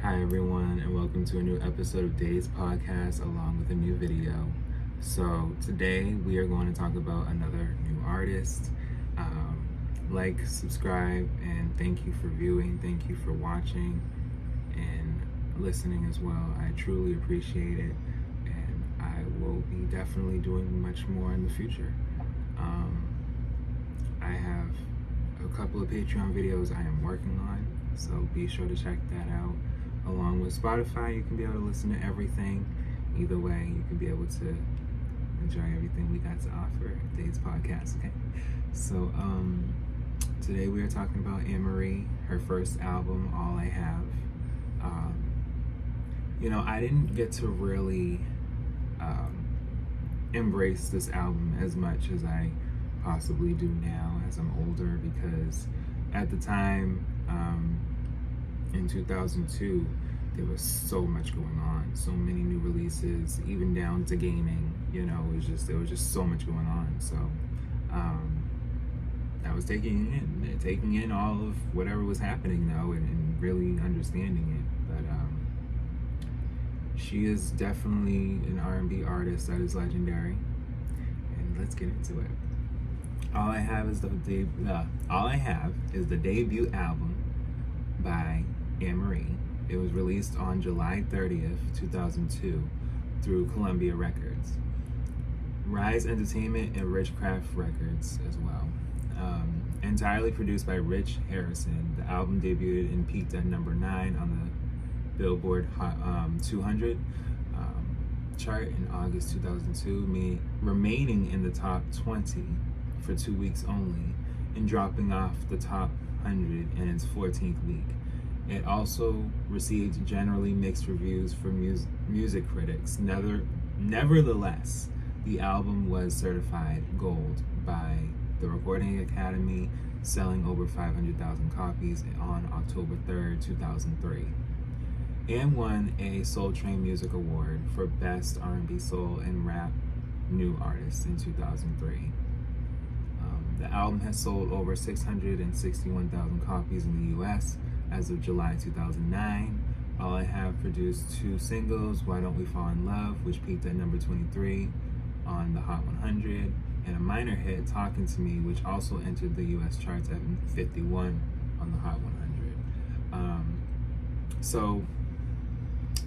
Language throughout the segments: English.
Hi everyone, and welcome to a new episode of Day's Podcast along with a new video. So today we are going to talk about another new artist. Like, subscribe, and thank you for viewing. Thank you for watching and listening as well. I truly appreciate it, and I will be definitely doing much more in the future. I have a couple of Patreon videos I am working on, so be sure to check that out. Along with Spotify, you can be able to listen to everything. Either way, you can be able to enjoy everything we got to offer at Days Podcast, okay? So, today we are talking about Amerie, her first album, All I Have. I didn't get to really embrace this album as much as I possibly do now as I'm older, because at the time, in 2002, there was so much going on, so many new releases, even down to gaming. There was just so much going on. So I was taking in all of whatever was happening though, and really understanding it. But she is definitely an R&B artist that is legendary, and let's get into it. All I Have is the debut album by Amerie. It was released on July 30th, 2002 through Columbia Records, Rise Entertainment, and Richcraft Records as well. Entirely produced by Rich Harrison, the album debuted and peaked at number 9 on the Billboard Hot 200 chart in August 2002, remaining in the top 20 for 2 weeks only, and dropping off the top 100 in its 14th week. It also received generally mixed reviews from music critics. Nevertheless, the album was certified gold by the Recording Academy, selling over 500,000 copies on October 3rd, 2003, and won a Soul Train Music Award for Best R&B Soul and Rap New Artist in 2003. The album has sold over 661,000 copies in the US as of July 2009. All I Have produced 2 singles, Why Don't We Fall in Love, which peaked at number 23 on the Hot 100, and a minor hit, Talking to Me, which also entered the US charts at 51 on the Hot 100. So,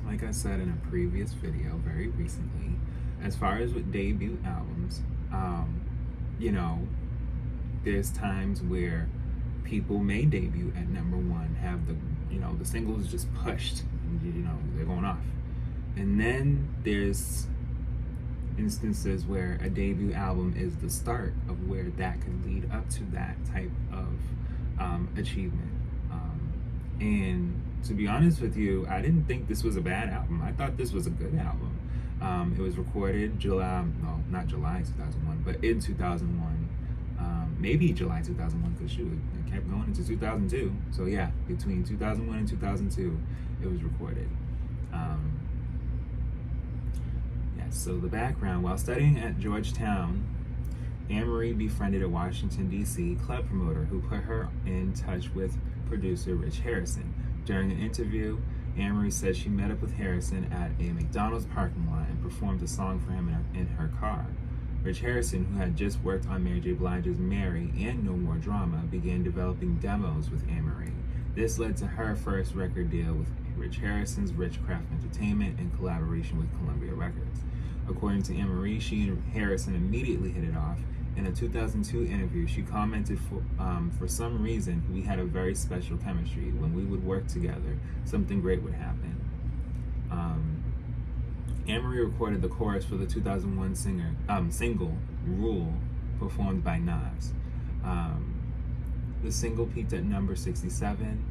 like I said in a previous video very recently, as far as with debut albums, there's times where people may debut at number 1, have the singles just pushed, they're going off. And then there's instances where a debut album is the start of where that could lead up to that type of achievement. And to be honest with you, I didn't think this was a bad album. I thought this was a good album. It was recorded not July 2001, but in 2001. Maybe July 2001, because it kept going into 2002. So yeah, between 2001 and 2002, it was recorded. So the background: while studying at Georgetown, Amerie befriended a Washington, D.C. club promoter who put her in touch with producer Rich Harrison. During an interview, Amerie said she met up with Harrison at a McDonald's parking lot and performed a song for him in her car. Rich Harrison, who had just worked on Mary J. Blige's Mary and No More Drama, began developing demos with Amerie. This led to her first record deal with Rich Harrison's Richcraft Entertainment in collaboration with Columbia Records. According to Amerie, she and Harrison immediately hit it off. In a 2002 interview, she commented, for some reason, we had a very special chemistry. When we would work together, something great would happen. Amerie recorded the chorus for the 2001 single, Rule, performed by Nas. The single peaked at number 67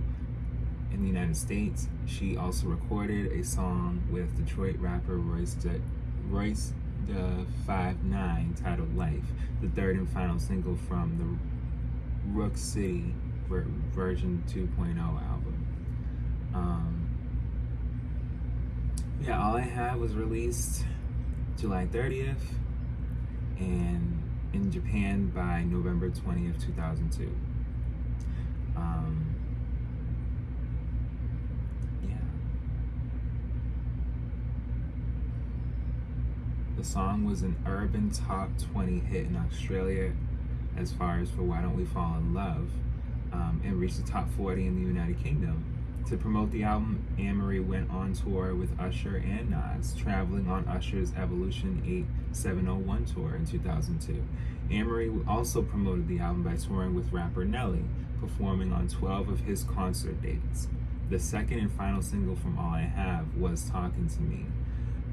in the United States. She also recorded a song with Detroit rapper Royce the 5'9" titled Life, the third and final single from the Rook City version 2.0 album. All I Have was released July 30th and in Japan by November 20th, 2002. The song was an urban top 20 hit in Australia as far as for Why Don't We Fall in Love, and reached the top 40 in the United Kingdom. To promote the album, Amerie went on tour with Usher and Nas, traveling on Usher's Evolution 8701 tour in 2002. Amerie also promoted the album by touring with rapper Nelly, performing on 12 of his concert dates. The second and final single from All I Have was Talking to Me,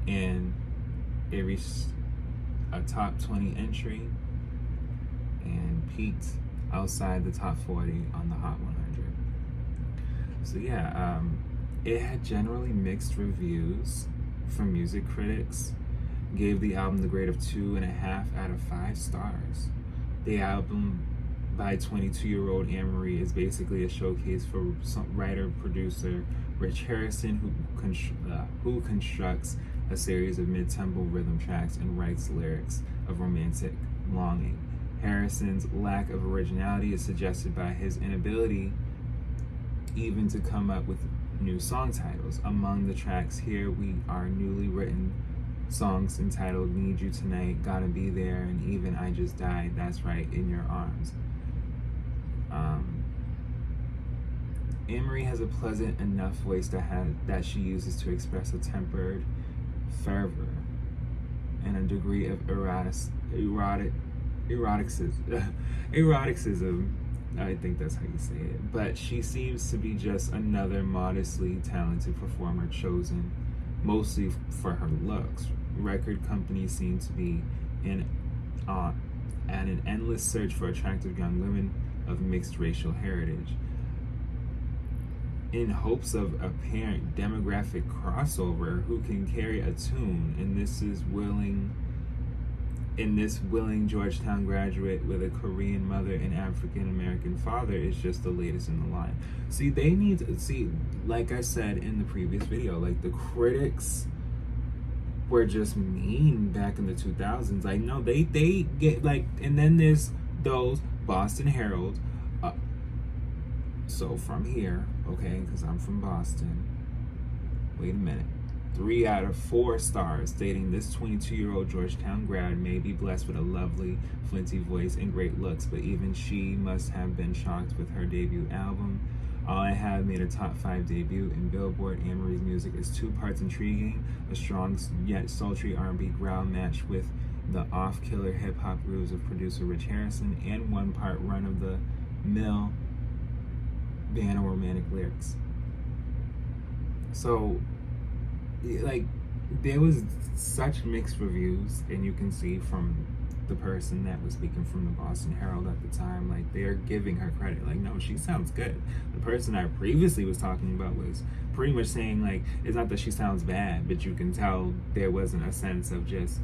and it reached a top 20 entry and peaked outside the top 40 on the Hot 100. So yeah, it had generally mixed reviews from music critics. Gave the album the grade of 2.5 out of 5 stars. The album by 22-year-old Amerie is basically a showcase for writer-producer Rich Harrison, who constructs a series of mid-tempo rhythm tracks and writes lyrics of romantic longing. Harrison's lack of originality is suggested by his inability even to come up with new song titles. Among the tracks here we are newly written songs entitled Need You Tonight, Gotta Be There, and even I Just Died, That's Right, In Your Arms. Amerie has a pleasant enough voice that she uses to express a tempered fervor and a degree of eroticism. I think that's how you say it. But she seems to be just another modestly talented performer chosen mostly for her looks. Record companies seem to be at an endless search for attractive young women of mixed racial heritage, in hopes of apparent demographic crossover who can carry a tune. And this willing Georgetown graduate with a Korean mother and African American father is just the latest in the line. See, they need to see, like I said in the previous video, like the critics were just mean back in the 2000s. Like, no, they get like, and then there's those Boston Herald. So from here, okay, because I'm from Boston. Wait a minute. 3 out of 4 stars, stating this 22-year-old Georgetown grad may be blessed with a lovely, flinty voice and great looks, but even she must have been shocked with her debut album. All I Have made a top 5 debut in Billboard. Amerie's music is 2 parts intriguing, a strong yet sultry R&B growl matched with the off-killer hip-hop grooves of producer Rich Harrison, and 1 part run-of-the-mill band romantic lyrics. So, like, there was such mixed reviews, and you can see from the person that was speaking from the Boston Herald at the time, like, they're giving her credit. Like, no, she sounds good. The person I previously was talking about was pretty much saying, like, it's not that she sounds bad, but you can tell there wasn't a sense of just,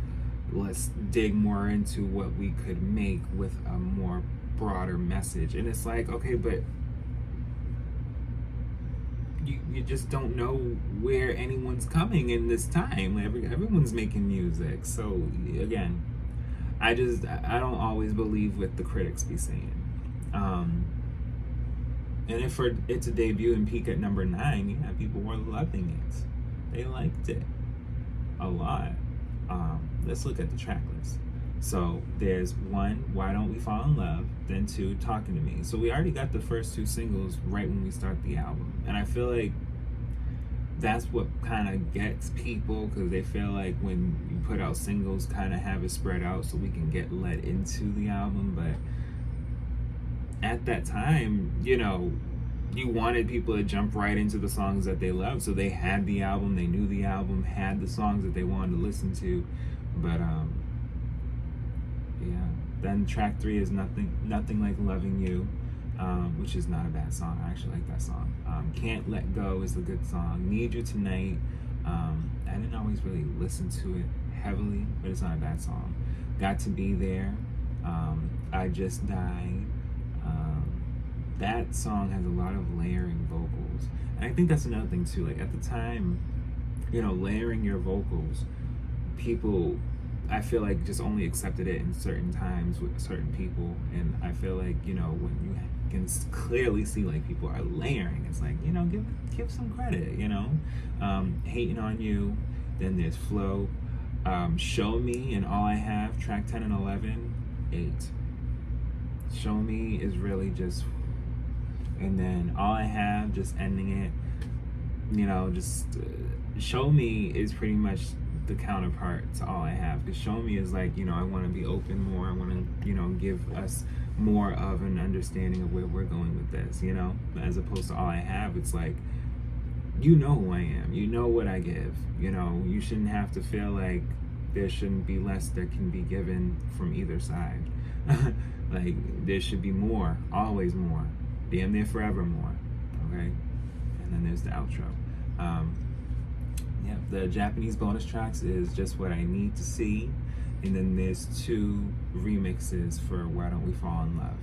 let's dig more into what we could make with a more broader message. And it's like, okay, but you just don't know where anyone's coming in this time. Everyone's making music. So again, I don't always believe what the critics be saying. And if for it to debut and peak at number 9, yeah, people were loving it. They liked it a lot. Let's look at the track list. So there's 1, Why Don't We Fall in Love, then 2, Talking to Me. So we already got the first 2 singles right when we start the album. And I feel like that's what kind of gets people, because they feel like when you put out singles, kind of have it spread out so we can get led into the album. But at that time, you know, you wanted people to jump right into the songs that they loved. So they had the album, they knew the album, had the songs that they wanted to listen to. But yeah. Then track 3 is Nothing Like Loving You, which is not a bad song. I actually like that song. Can't Let Go is a good song. Need You Tonight. I didn't always really listen to it heavily, but it's not a bad song. Got to Be There. I Just Died. That song has a lot of layering vocals. And I think that's another thing too. Like, at the time, you know, layering your vocals, people, I feel like, just only accepted it in certain times with certain people. And I feel like, you know, when you can clearly see like people are layering, it's like, you know, give some credit, you know. Hating on You. Then there's Flow. Show Me and All I Have, track 10 and 11, 8. Show Me is really just, and then All I Have, just ending it, just Show Me is pretty much the counterpart to All I Have, because Show Me is like, I want to be open more, I want to, give us more of an understanding of where we're going with this, as opposed to All I Have, it's like, who I am, what I give, you shouldn't have to feel like there shouldn't be less that can be given from either side. Like, there should be more, always more, damn near forever more, okay? And then there's the outro. The Japanese bonus tracks is Just What I Need to See, and then there's 2 remixes for Why Don't We Fall in Love.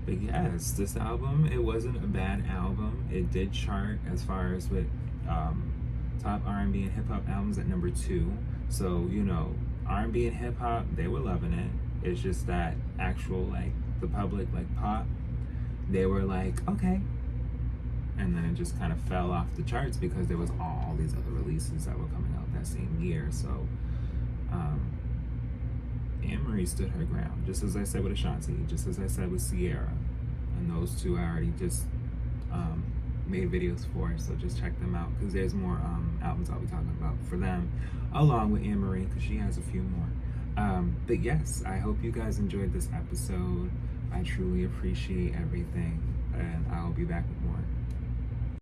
But yes, this album, it wasn't a bad album. It did chart as far as with top R&B and hip-hop albums at number 2. So, R&B and hip-hop, they were loving it. It's just that actual, like, the public, like, pop, they were like, okay. And then it just kind of fell off the charts because there was all these other releases that were coming out that same year. So, Amerie stood her ground, just as I said with Ashanti, just as I said with Sierra. And those 2 I already just made videos for, so just check them out, because there's more albums I'll be talking about for them, along with Amerie, because she has a few more. But yes, I hope you guys enjoyed this episode. I truly appreciate everything, and I'll be back with